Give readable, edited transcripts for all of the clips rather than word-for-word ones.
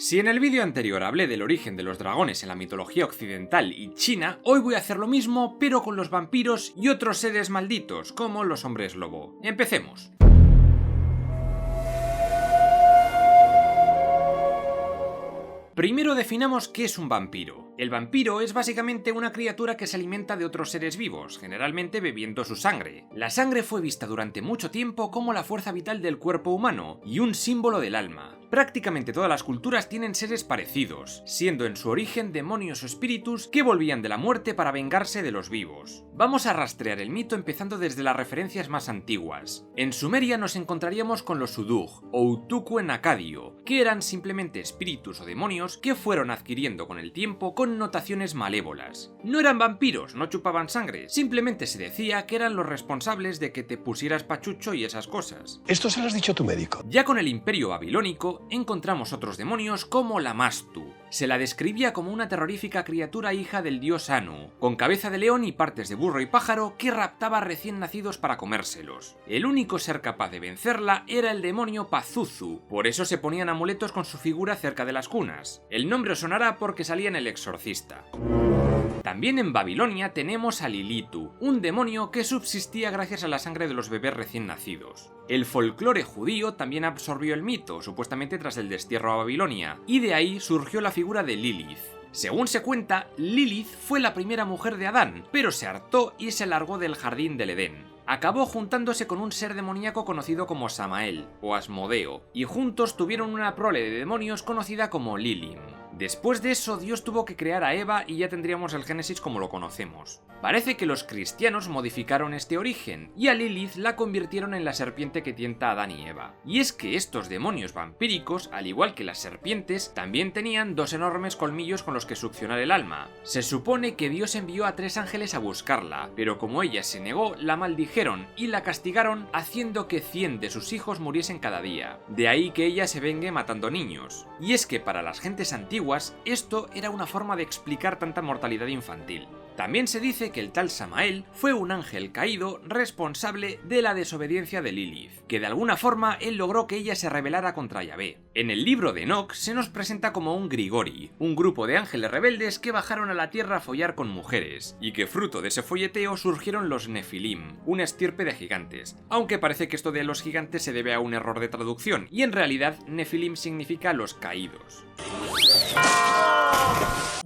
Si en el vídeo anterior hablé del origen de los dragones en la mitología occidental y china, hoy voy a hacer lo mismo pero con los vampiros y otros seres malditos, como los hombres lobo. ¡Empecemos! Primero definamos qué es un vampiro. El vampiro es básicamente una criatura que se alimenta de otros seres vivos, generalmente bebiendo su sangre. La sangre fue vista durante mucho tiempo como la fuerza vital del cuerpo humano y un símbolo del alma. Prácticamente todas las culturas tienen seres parecidos, siendo en su origen demonios o espíritus que volvían de la muerte para vengarse de los vivos. Vamos a rastrear el mito empezando desde las referencias más antiguas. En Sumeria nos encontraríamos con los Udug, o Utukku en acadio, que eran simplemente espíritus o demonios que fueron adquiriendo con el tiempo connotaciones malévolas. No eran vampiros, no chupaban sangre, simplemente se decía que eran los responsables de que te pusieras pachucho y esas cosas. Esto se lo has dicho a tu médico. Ya con el imperio babilónico encontramos otros demonios como la Mastu. Se la describía como una terrorífica criatura hija del dios Anu, con cabeza de león y partes de burro y pájaro que raptaba recién nacidos para comérselos. El único ser capaz de vencerla era el demonio Pazuzu, por eso se ponían amuletos con su figura cerca de las cunas. El nombre os sonará porque salía en El Exorcista. También en Babilonia tenemos a Lilitu, un demonio que subsistía gracias a la sangre de los bebés recién nacidos. El folclore judío también absorbió el mito, supuestamente tras el destierro a Babilonia, y de ahí surgió la figura de Lilith. Según se cuenta, Lilith fue la primera mujer de Adán, pero se hartó y se largó del jardín del Edén. Acabó juntándose con un ser demoníaco conocido como Samael, o Asmodeo, y juntos tuvieron una prole de demonios conocida como Lilim. Después de eso, Dios tuvo que crear a Eva y ya tendríamos el Génesis como lo conocemos. Parece que los cristianos modificaron este origen, y a Lilith la convirtieron en la serpiente que tienta a Adán y Eva. Y es que estos demonios vampíricos, al igual que las serpientes, también tenían dos enormes colmillos con los que succionar el alma. Se supone que Dios envió a 3 ángeles a buscarla, pero como ella se negó, la maldijeron y la castigaron haciendo que 100 de sus hijos muriesen cada día. De ahí que ella se vengue matando niños. Y es que para las gentes antiguas, esto era una forma de explicar tanta mortalidad infantil. También se dice que el tal Samael fue un ángel caído responsable de la desobediencia de Lilith, que de alguna forma él logró que ella se rebelara contra Yahvé. En el libro de Enoch se nos presenta como un Grigori, un grupo de ángeles rebeldes que bajaron a la tierra a follar con mujeres, y que fruto de ese folleteo surgieron los Nefilim, una estirpe de gigantes, aunque parece que esto de los gigantes se debe a un error de traducción, y en realidad Nefilim significa los caídos.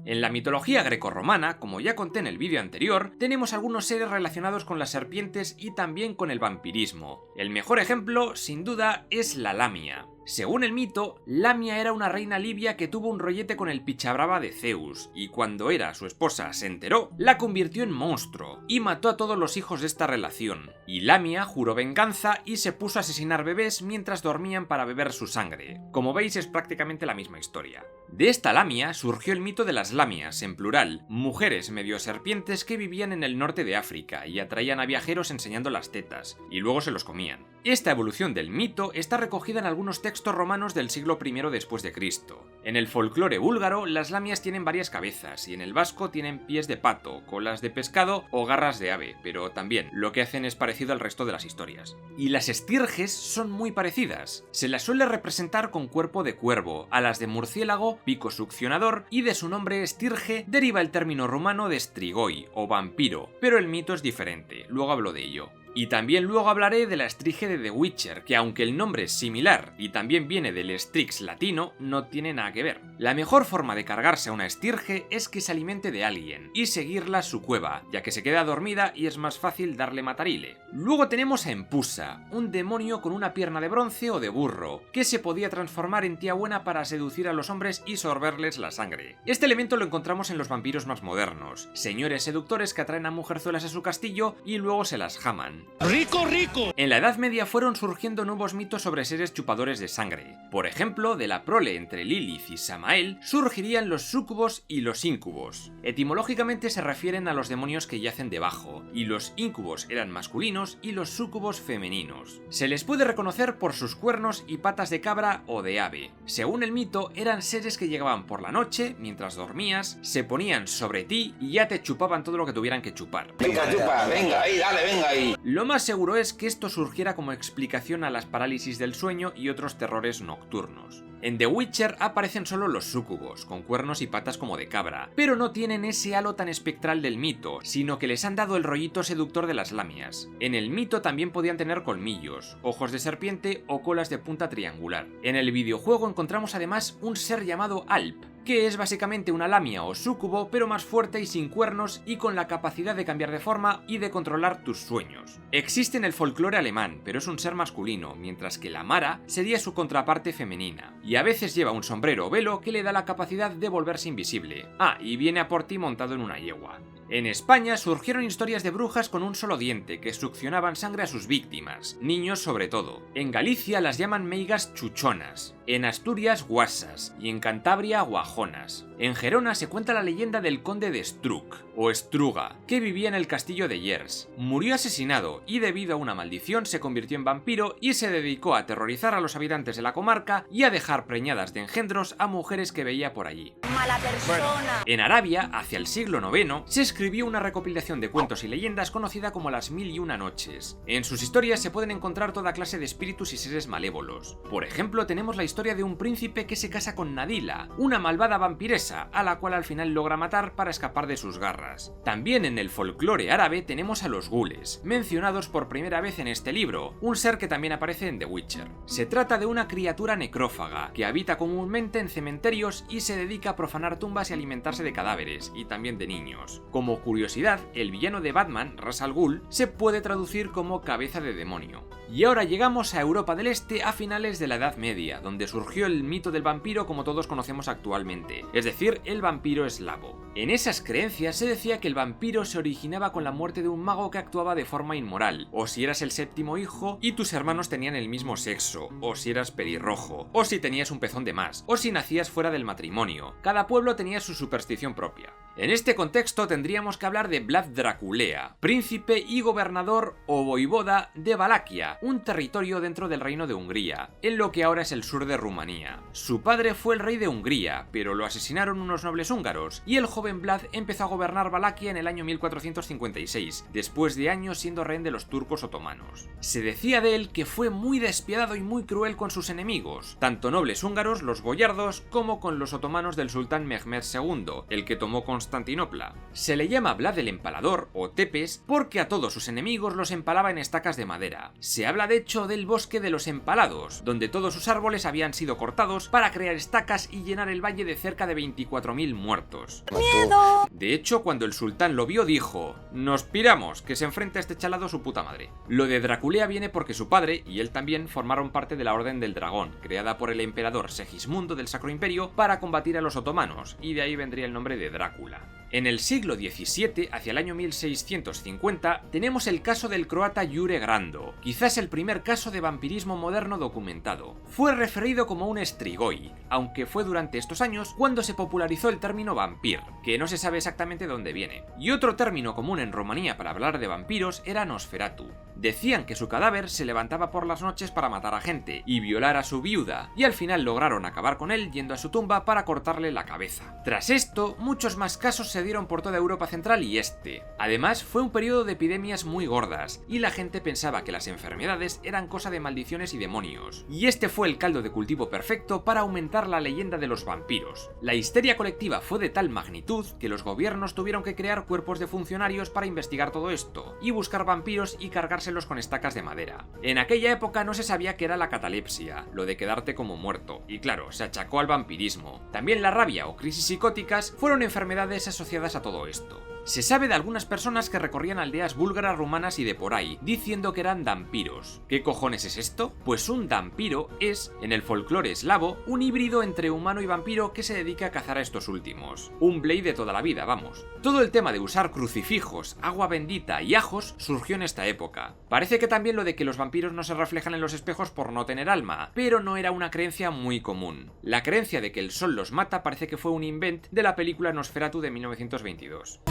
En la mitología grecorromana, como ya conté en el vídeo anterior, tenemos algunos seres relacionados con las serpientes y también con el vampirismo. El mejor ejemplo, sin duda, es la Lamia. Según el mito, Lamia era una reina libia que tuvo un rollete con el pichabrava de Zeus, y cuando su esposa se enteró, la convirtió en monstruo, y mató a todos los hijos de esta relación. Y Lamia juró venganza y se puso a asesinar bebés mientras dormían para beber su sangre. Como veis, es prácticamente la misma historia. De esta Lamia surgió el mito de las Lamias, en plural, mujeres medio serpientes que vivían en el norte de África y atraían a viajeros enseñando las tetas, y luego se los comían. Esta evolución del mito está recogida en algunos textos romanos del siglo I después de Cristo. En el folclore búlgaro, las lamias tienen varias cabezas, y en el vasco tienen pies de pato, colas de pescado o garras de ave, pero también lo que hacen es parecido al resto de las historias. Y las estirges son muy parecidas. Se las suele representar con cuerpo de cuervo, alas de murciélago, pico succionador, y de su nombre estirge deriva el término rumano de strigoi, o vampiro, pero el mito es diferente, luego hablo de ello. Y también luego hablaré de la estirge de The Witcher, que aunque el nombre es similar y también viene del strix latino, no tiene nada que ver. La mejor forma de cargarse a una estirge es que se alimente de alguien y seguirla a su cueva, ya que se queda dormida y es más fácil darle matarile. Luego tenemos a Empusa, un demonio con una pierna de bronce o de burro, que se podía transformar en tía buena para seducir a los hombres y sorberles la sangre. Este elemento lo encontramos en los vampiros más modernos, señores seductores que atraen a mujerzuelas a su castillo y luego se las jaman. ¡Rico, rico! En la Edad Media fueron surgiendo nuevos mitos sobre seres chupadores de sangre. Por ejemplo, de la prole entre Lilith y Samael surgirían los súcubos y los íncubos. Etimológicamente se refieren a los demonios que yacen debajo, y los íncubos eran masculinos y los súcubos femeninos. Se les puede reconocer por sus cuernos y patas de cabra o de ave. Según el mito, eran seres que llegaban por la noche, mientras dormías, se ponían sobre ti y ya te chupaban todo lo que tuvieran que chupar. Venga, chupa, venga ahí, dale, venga ahí. Lo más seguro es que esto surgiera como explicación a las parálisis del sueño y otros terrores nocturnos. En The Witcher aparecen solo los súcubos, con cuernos y patas como de cabra, pero no tienen ese halo tan espectral del mito, sino que les han dado el rollito seductor de las lamias. En el mito también podían tener colmillos, ojos de serpiente o colas de punta triangular. En el videojuego encontramos además un ser llamado Alp, que es básicamente una lamia o súcubo, pero más fuerte y sin cuernos y con la capacidad de cambiar de forma y de controlar tus sueños. Existe en el folclore alemán, pero es un ser masculino, mientras que la Mara sería su contraparte femenina, y a veces lleva un sombrero o velo que le da la capacidad de volverse invisible. Ah, y viene a por ti montado en una yegua. En España surgieron historias de brujas con un solo diente que succionaban sangre a sus víctimas, niños sobre todo. En Galicia las llaman meigas chuchonas, en Asturias guasas y en Cantabria guajonas. En Gerona se cuenta la leyenda del conde de Struc, o Estruga, que vivía en el castillo de Llers. Murió asesinado y debido a una maldición se convirtió en vampiro y se dedicó a aterrorizar a los habitantes de la comarca y a dejar preñadas de engendros a mujeres que veía por allí. Mala persona. En Arabia, hacia el siglo IX, se escribió una recopilación de cuentos y leyendas conocida como las 1001 noches. En sus historias se pueden encontrar toda clase de espíritus y seres malévolos. Por ejemplo, tenemos la historia de un príncipe que se casa con Nadila, una malvada vampiresa, a la cual al final logra matar para escapar de sus garras. También en el folclore árabe tenemos a los gules, mencionados por primera vez en este libro, un ser que también aparece en The Witcher. Se trata de una criatura necrófaga, que habita comúnmente en cementerios y se dedica a profanar tumbas y alimentarse de cadáveres, y también de niños. Como curiosidad, el villano de Batman, Ra's al Ghul, se puede traducir como cabeza de demonio. Y ahora llegamos a Europa del Este a finales de la Edad Media, donde surgió el mito del vampiro como todos conocemos actualmente, es decir, el vampiro eslavo. En esas creencias se decía que el vampiro se originaba con la muerte de un mago que actuaba de forma inmoral, o si eras el séptimo hijo y tus hermanos tenían el mismo sexo, o si eras pelirrojo, o si tenías un pezón de más, o si nacías fuera del matrimonio. Cada pueblo tenía su superstición propia. En este contexto tendríamos que hablar de Vlad Draculea, príncipe y gobernador o voivoda de Valaquia, un territorio dentro del reino de Hungría, en lo que ahora es el sur de Rumanía. Su padre fue el rey de Hungría, pero lo asesinaron unos nobles húngaros, y el joven Vlad empezó a gobernar Valaquia en el año 1456, después de años siendo rehén de los turcos otomanos. Se decía de él que fue muy despiadado y muy cruel con sus enemigos, tanto nobles húngaros, los boyardos, como con los otomanos del sultán Mehmed II, el que tomó Constantinopla. Se le llama Vlad el Empalador, o Tepes, porque a todos sus enemigos los empalaba en estacas de madera. Se habla de hecho del bosque de los empalados, donde todos sus árboles habían sido cortados para crear estacas y llenar el valle de cerca de 24.000 muertos. ¡Miedo! De hecho, cuando el sultán lo vio dijo: "Nos piramos, que se enfrenta a este chalado su puta madre". Lo de Draculea viene porque su padre y él también formaron parte de la Orden del Dragón, creada por el emperador Segismundo del Sacro Imperio para combatir a los otomanos, y de ahí vendría el nombre de Drácula. En el siglo XVII, hacia el año 1650, tenemos el caso del croata Jure Grando, quizás el primer caso de vampirismo moderno documentado. Fue referido como un strigoi, aunque fue durante estos años cuando se popularizó el término vampir, que no se sabe exactamente de dónde viene. Y otro término común en Rumanía para hablar de vampiros era Nosferatu. Decían que su cadáver se levantaba por las noches para matar a gente y violar a su viuda, y al final lograron acabar con él yendo a su tumba para cortarle la cabeza. Tras esto, muchos más casos se dieron por toda Europa Central y Este. Además, fue un periodo de epidemias muy gordas, y la gente pensaba que las enfermedades eran cosa de maldiciones y demonios. Y este fue el caldo de cultivo perfecto para aumentar la leyenda de los vampiros. La histeria colectiva fue de tal magnitud que los gobiernos tuvieron que crear cuerpos de funcionarios para investigar todo esto, y buscar vampiros y cargárselos con estacas de madera. En aquella época no se sabía qué era la catalepsia, lo de quedarte como muerto, y claro, se achacó al vampirismo. También la rabia o crisis psicóticas fueron enfermedades asociadas a todo esto. Se sabe de algunas personas que recorrían aldeas búlgaras, rumanas y de por ahí, diciendo que eran dampiros. ¿Qué cojones es esto? Pues un dampiro es, en el folclore eslavo, un híbrido entre humano y vampiro que se dedica a cazar a estos últimos. Un Blade de toda la vida, vamos. Todo el tema de usar crucifijos, agua bendita y ajos surgió en esta época. Parece que también lo de que los vampiros no se reflejan en los espejos por no tener alma, pero no era una creencia muy común. La creencia de que el sol los mata parece que fue un invent de la película Nosferatu de 1922.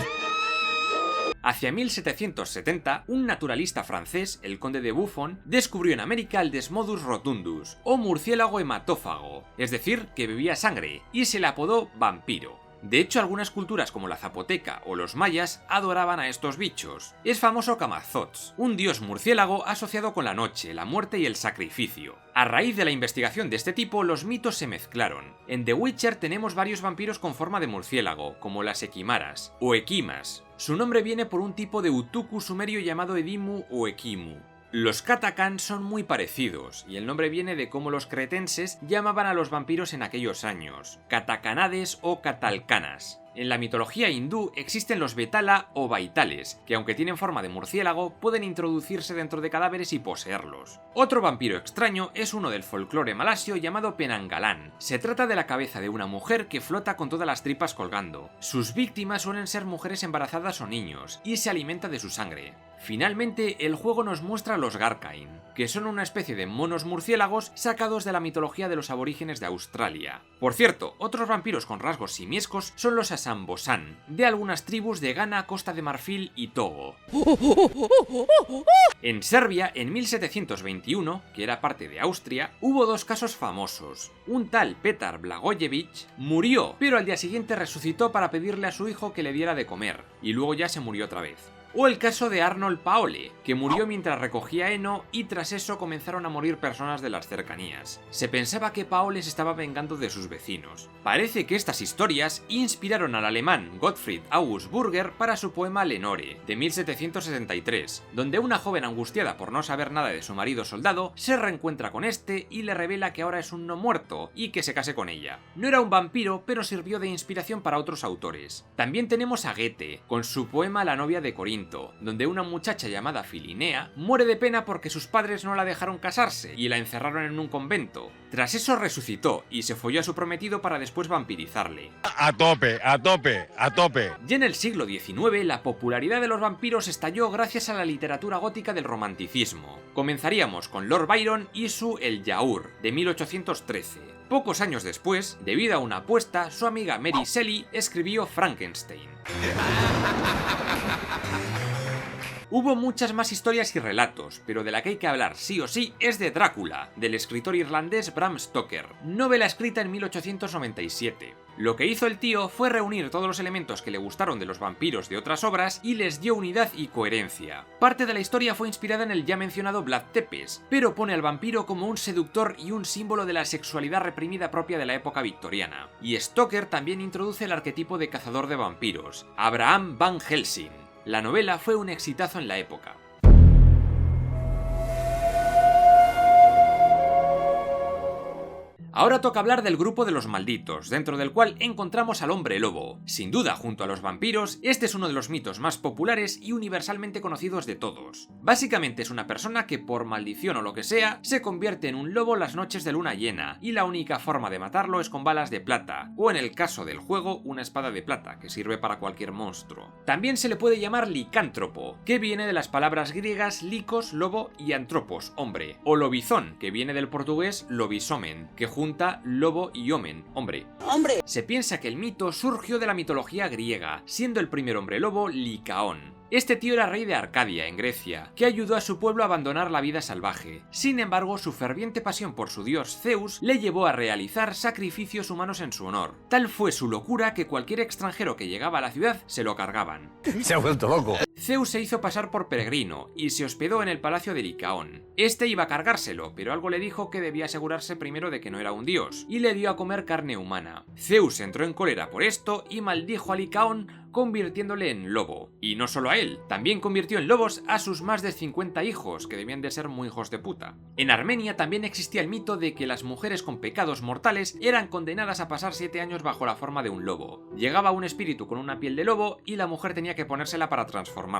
Hacia 1770, un naturalista francés, el conde de Buffon, descubrió en América el Desmodus rotundus, o murciélago hematófago, es decir, que bebía sangre, y se le apodó vampiro. De hecho, algunas culturas como la zapoteca o los mayas adoraban a estos bichos. Es famoso Camazotz, un dios murciélago asociado con la noche, la muerte y el sacrificio. A raíz de la investigación de este tipo, los mitos se mezclaron. En The Witcher tenemos varios vampiros con forma de murciélago, como las equimaras, o equimas. Su nombre viene por un tipo de utuku sumerio llamado edimu o ekimu. Los Katakan son muy parecidos, y el nombre viene de cómo los cretenses llamaban a los vampiros en aquellos años, Katakanades o Katalkanas. En la mitología hindú existen los Betala o Baitales, que aunque tienen forma de murciélago, pueden introducirse dentro de cadáveres y poseerlos. Otro vampiro extraño es uno del folclore malasio llamado Penanggalan. Se trata de la cabeza de una mujer que flota con todas las tripas colgando. Sus víctimas suelen ser mujeres embarazadas o niños, y se alimenta de su sangre. Finalmente, el juego nos muestra a los Garkain, que son una especie de monos murciélagos sacados de la mitología de los aborígenes de Australia. Por cierto, otros vampiros con rasgos simiescos son los Asambosan, de algunas tribus de Ghana, Costa de Marfil y Togo. En Serbia, en 1721, que era parte de Austria, hubo dos casos famosos. Un tal Petar Blagojevich murió, pero al día siguiente resucitó para pedirle a su hijo que le diera de comer, y luego ya se murió otra vez. O el caso de Arnold Paole, que murió mientras recogía heno y tras eso comenzaron a morir personas de las cercanías. Se pensaba que Paole se estaba vengando de sus vecinos. Parece que estas historias inspiraron al alemán Gottfried August Burger para su poema Lenore, de 1763, donde una joven angustiada por no saber nada de su marido soldado se reencuentra con este y le revela que ahora es un no muerto y que se case con ella. No era un vampiro, pero sirvió de inspiración para otros autores. También tenemos a Goethe, con su poema La novia de Corinto, donde una muchacha llamada Filinea muere de pena porque sus padres no la dejaron casarse y la encerraron en un convento. Tras eso resucitó y se folló a su prometido para después vampirizarle. A tope, a tope, a tope. Ya en el siglo XIX, la popularidad de los vampiros estalló gracias a la literatura gótica del romanticismo. Comenzaríamos con Lord Byron y su El Yaourt, de 1813. Pocos años después, debido a una apuesta, su amiga Mary Shelley escribió Frankenstein. Hubo muchas más historias y relatos, pero de la que hay que hablar sí o sí es de Drácula, del escritor irlandés Bram Stoker, novela escrita en 1897. Lo que hizo el tío fue reunir todos los elementos que le gustaron de los vampiros de otras obras y les dio unidad y coherencia. Parte de la historia fue inspirada en el ya mencionado Vlad Tepes, pero pone al vampiro como un seductor y un símbolo de la sexualidad reprimida propia de la época victoriana. Y Stoker también introduce el arquetipo de cazador de vampiros, Abraham Van Helsing. La novela fue un exitazo en la época. Ahora toca hablar del grupo de los malditos, dentro del cual encontramos al hombre lobo. Sin duda, junto a los vampiros, este es uno de los mitos más populares y universalmente conocidos de todos. Básicamente es una persona que por maldición o lo que sea, se convierte en un lobo las noches de luna llena, y la única forma de matarlo es con balas de plata, o en el caso del juego, una espada de plata, que sirve para cualquier monstruo. También se le puede llamar licántropo, que viene de las palabras griegas licos, lobo, y antropos, hombre, o lobizón, que viene del portugués lobisomen, que junta lobo y omen, hombre. Se piensa que el mito surgió de la mitología griega, siendo el primer hombre lobo Licaón. Este tío era rey de Arcadia, en Grecia, que ayudó a su pueblo a abandonar la vida salvaje. Sin embargo, su ferviente pasión por su dios Zeus le llevó a realizar sacrificios humanos en su honor. Tal fue su locura que cualquier extranjero que llegaba a la ciudad se lo cargaban. Se ha vuelto loco. Zeus se hizo pasar por peregrino y se hospedó en el palacio de Licaón. Este iba a cargárselo, pero algo le dijo que debía asegurarse primero de que no era un dios, y le dio a comer carne humana. Zeus entró en cólera por esto y maldijo a Licaón, convirtiéndole en lobo. Y no solo a él, también convirtió en lobos a sus más de 50 hijos, que debían de ser muy hijos de puta. En Armenia también existía el mito de que las mujeres con pecados mortales eran condenadas a pasar 7 años bajo la forma de un lobo. Llegaba un espíritu con una piel de lobo y la mujer tenía que ponérsela para transformarse.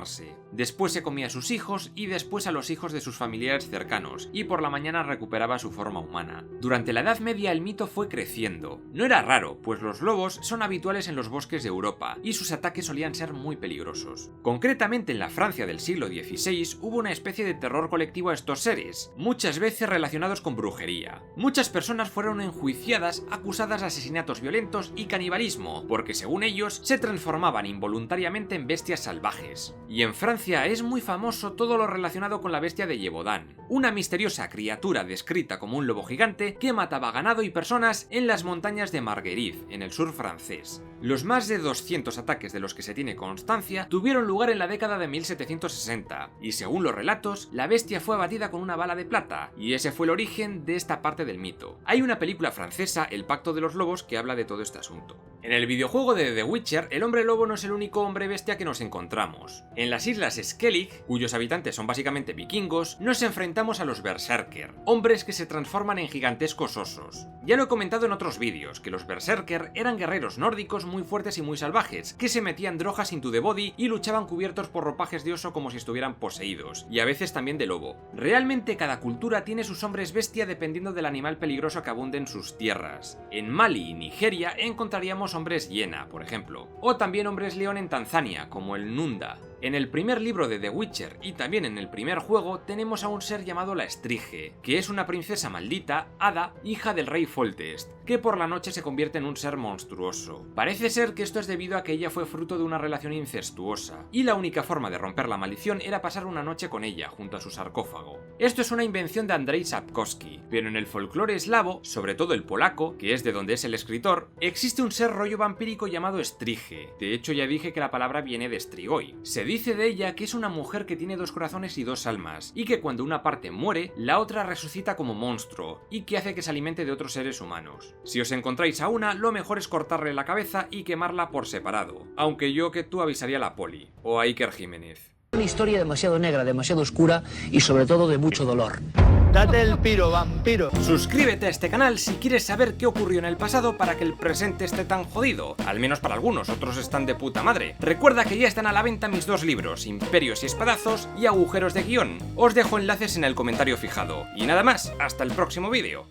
Después se comía a sus hijos y después a los hijos de sus familiares cercanos, y por la mañana recuperaba su forma humana. Durante la Edad Media el mito fue creciendo. No era raro, pues los lobos son habituales en los bosques de Europa, y sus ataques solían ser muy peligrosos. Concretamente en la Francia del siglo XVI hubo una especie de terror colectivo a estos seres, muchas veces relacionados con brujería. Muchas personas fueron enjuiciadas acusadas de asesinatos violentos y canibalismo, porque según ellos se transformaban involuntariamente en bestias salvajes. Y en Francia es muy famoso todo lo relacionado con la bestia de Gévaudan, una misteriosa criatura descrita como un lobo gigante que mataba ganado y personas en las montañas de Marguerite, en el sur francés. Los más de 200 ataques de los que se tiene constancia tuvieron lugar en la década de 1760, y según los relatos, la bestia fue abatida con una bala de plata, y ese fue el origen de esta parte del mito. Hay una película francesa, El Pacto de los Lobos, que habla de todo este asunto. En el videojuego de The Witcher, el hombre lobo no es el único hombre bestia que nos encontramos. En las islas Skellig, cuyos habitantes son básicamente vikingos, nos enfrentamos a los Berserker, hombres que se transforman en gigantescos osos. Ya lo he comentado en otros vídeos, que los Berserker eran guerreros nórdicos muy fuertes y muy salvajes, que se metían drogas into the body y luchaban cubiertos por ropajes de oso como si estuvieran poseídos, y a veces también de lobo. Realmente cada cultura tiene sus hombres bestia dependiendo del animal peligroso que abunde en sus tierras. En Mali y Nigeria encontraríamos hombres hiena, por ejemplo, o también hombres león en Tanzania, como el Nunda. En el primer libro de The Witcher y también en el primer juego tenemos a un ser llamado la Strige, que es una princesa maldita, hada, hija del rey Foltest, que por la noche se convierte en un ser monstruoso. Parece ser que esto es debido a que ella fue fruto de una relación incestuosa, y la única forma de romper la maldición era pasar una noche con ella, junto a su sarcófago. Esto es una invención de Andrzej Sapkowski, pero en el folclore eslavo, sobre todo el polaco, que es de donde es el escritor, existe un ser rollo vampírico llamado Strige. De hecho ya dije que la palabra viene de Strigoi. Se dice de ella que es una mujer que tiene 2 corazones y 2 almas, y que cuando una parte muere, la otra resucita como monstruo, y que hace que se alimente de otros seres humanos. Si os encontráis a una, lo mejor es cortarle la cabeza y quemarla por separado, aunque yo que tú avisaría a la poli, o a Iker Jiménez. Una historia demasiado negra, demasiado oscura y sobre todo de mucho dolor. Date el piro, vampiro. Suscríbete a este canal si quieres saber qué ocurrió en el pasado para que el presente esté tan jodido. Al menos para algunos, otros están de puta madre. Recuerda que ya están a la venta mis 2 libros, Imperios y Espadazos y Agujeros de Guión. Os dejo enlaces en el comentario fijado. Y nada más, hasta el próximo vídeo.